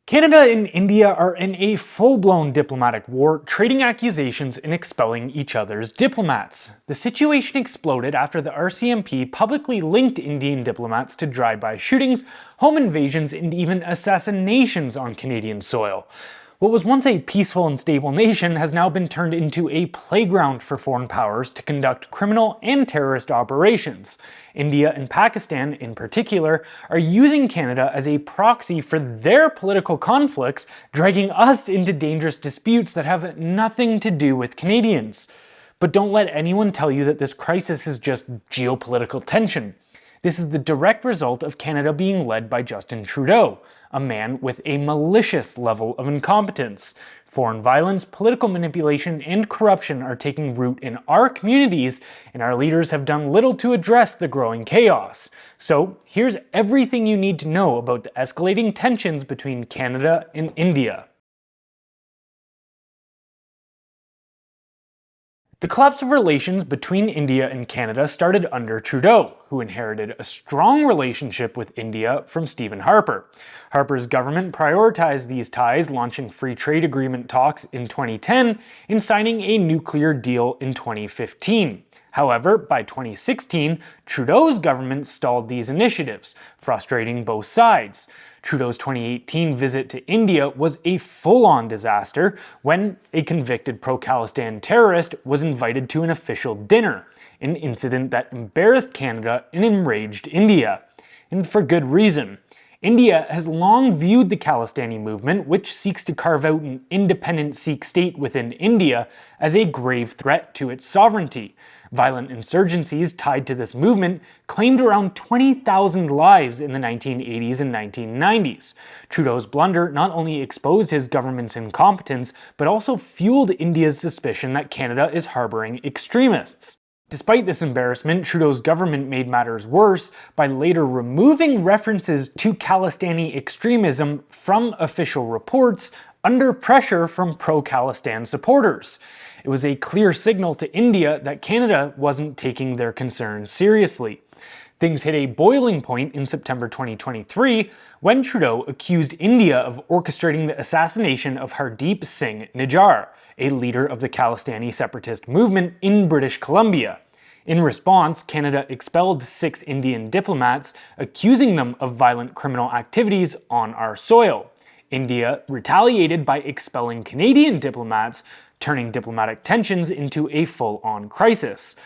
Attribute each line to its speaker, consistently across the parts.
Speaker 1: Canada and India are in a full-blown diplomatic war, trading accusations and expelling each other's diplomats. The situation exploded after the RCMP publicly linked Indian diplomats to drive-by shootings, home invasions, and even assassinations on Canadian soil. What was once a peaceful and stable nation has now been turned into a playground for foreign powers to conduct criminal and terrorist operations. India and Pakistan, in particular, are using Canada as a proxy for their political conflicts, dragging us into dangerous disputes that have nothing to do with Canadians. But don't let anyone tell you that this crisis is just geopolitical tension. This is the direct result of Canada being led by Justin Trudeau, a man with a malicious level of incompetence. Foreign violence, political manipulation, and corruption are taking root in our communities, and our leaders have done little to address the growing chaos. So, here's everything you need to know about the escalating tensions between Canada and India. The collapse of relations between India and Canada started under Trudeau, who inherited a strong relationship with India from Stephen Harper. Harper's government prioritized these ties, launching free trade agreement talks in 2010 and signing a nuclear deal in 2015. However, by 2016, Trudeau's government stalled these initiatives, frustrating both sides. Trudeau's 2018 visit to India was a full-on disaster when a convicted pro-Khalistan terrorist was invited to an official dinner, an incident that embarrassed Canada and enraged India. And for good reason. India has long viewed the Khalistani movement, which seeks to carve out an independent Sikh state within India, as a grave threat to its sovereignty. Violent insurgencies tied to this movement claimed around 20,000 lives in the 1980s and 1990s. Trudeau's blunder not only exposed his government's incompetence, but also fueled India's suspicion that Canada is harboring extremists. Despite this embarrassment, Trudeau's government made matters worse by later removing references to Khalistani extremism from official reports under pressure from pro-Khalistan supporters. It was a clear signal to India that Canada wasn't taking their concerns seriously. Things hit a boiling point in September 2023 when Trudeau accused India of orchestrating the assassination of Hardeep Singh Nijjar, a leader of the Khalistani separatist movement in British Columbia. In response, Canada expelled 6 Indian diplomats, accusing them of violent criminal activities on our soil. India retaliated by expelling Canadian diplomats, turning diplomatic tensions into a full-on crisis.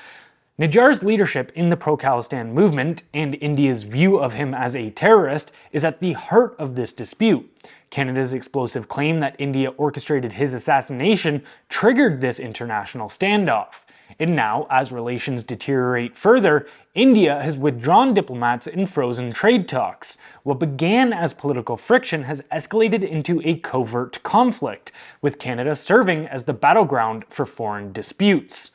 Speaker 1: Nijjar's leadership in the pro-Khalistan movement, and India's view of him as a terrorist, is at the heart of this dispute. Canada's explosive claim that India orchestrated his assassination triggered this international standoff. And now, as relations deteriorate further, India has withdrawn diplomats and frozen trade talks. What began as political friction has escalated into a covert conflict, with Canada serving as the battleground for foreign disputes.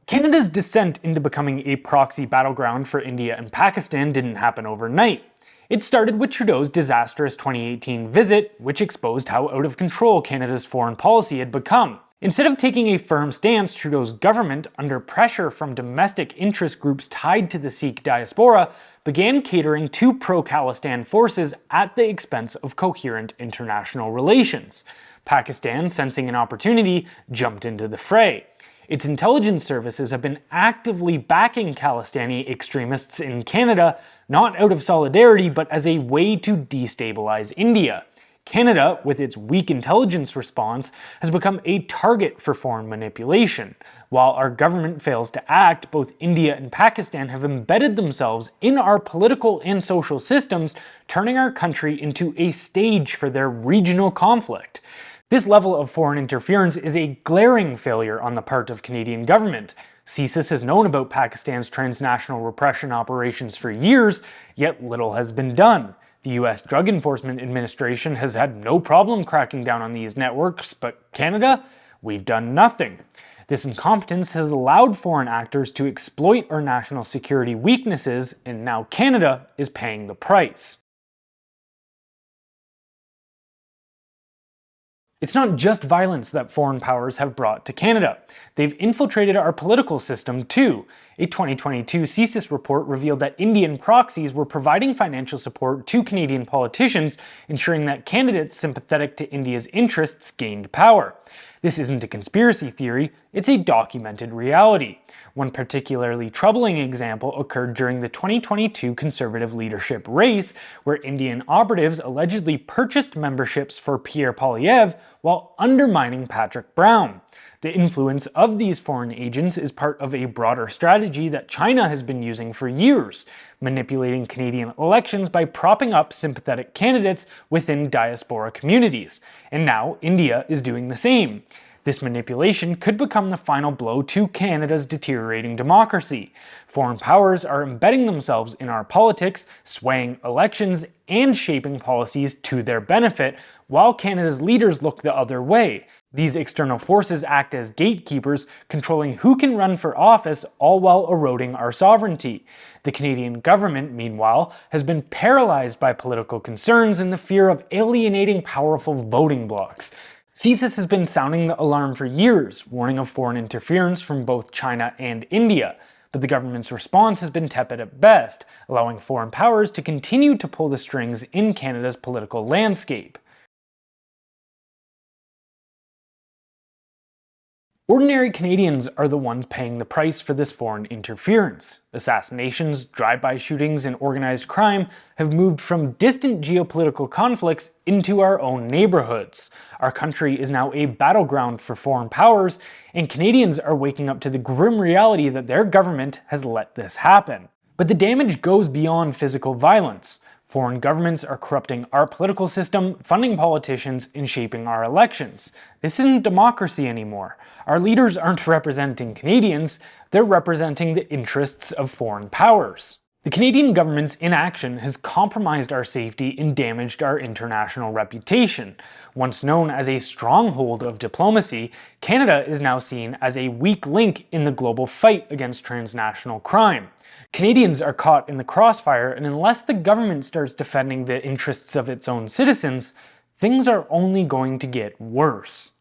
Speaker 1: Canada's descent into becoming a proxy battleground for India and Pakistan didn't happen overnight. It started with Trudeau's disastrous 2018 visit, which exposed how out of control Canada's foreign policy had become. Instead of taking a firm stance, Trudeau's government, under pressure from domestic interest groups tied to the Sikh diaspora, began catering to pro-Khalistan forces at the expense of coherent international relations. Pakistan, sensing an opportunity, jumped into the fray. Its intelligence services have been actively backing Khalistani extremists in Canada, not out of solidarity but as a way to destabilize India. Canada, with its weak intelligence response, has become a target for foreign manipulation. While our government fails to act, both India and Pakistan have embedded themselves in our political and social systems, turning our country into a stage for their regional conflict. This level of foreign interference is a glaring failure on the part of Canadian government. CSIS has known about Pakistan's transnational repression operations for years, yet little has been done. The US Drug Enforcement Administration has had no problem cracking down on these networks, but Canada? We've done nothing. This incompetence has allowed foreign actors to exploit our national security weaknesses, and now Canada is paying the price. It's not just violence that foreign powers have brought to Canada. They've infiltrated our political system too. A 2022 CSIS report revealed that Indian proxies were providing financial support to Canadian politicians, ensuring that candidates sympathetic to India's interests gained power. This isn't a conspiracy theory, it's a documented reality. One particularly troubling example occurred during the 2022 Conservative leadership race, where Indian operatives allegedly purchased memberships for Pierre Poilievre while undermining Patrick Brown. The influence of these foreign agents is part of a broader strategy that China has been using for years, manipulating Canadian elections by propping up sympathetic candidates within diaspora communities. And now India is doing the same. This manipulation could become the final blow to Canada's deteriorating democracy. Foreign powers are embedding themselves in our politics, swaying elections, and shaping policies to their benefit, while Canada's leaders look the other way. These external forces act as gatekeepers, controlling who can run for office, all while eroding our sovereignty. The Canadian government, meanwhile, has been paralyzed by political concerns and the fear of alienating powerful voting blocs. CSIS has been sounding the alarm for years, warning of foreign interference from both China and India. But the government's response has been tepid at best, allowing foreign powers to continue to pull the strings in Canada's political landscape. Ordinary Canadians are the ones paying the price for this foreign interference. Assassinations, drive-by shootings, and organized crime have moved from distant geopolitical conflicts into our own neighborhoods. Our country is now a battleground for foreign powers, and Canadians are waking up to the grim reality that their government has let this happen. But the damage goes beyond physical violence. Foreign governments are corrupting our political system, funding politicians, and shaping our elections. This isn't democracy anymore. Our leaders aren't representing Canadians, they're representing the interests of foreign powers. The Canadian government's inaction has compromised our safety and damaged our international reputation. Once known as a stronghold of diplomacy, Canada is now seen as a weak link in the global fight against transnational crime. Canadians are caught in the crossfire, and unless the government starts defending the interests of its own citizens, things are only going to get worse.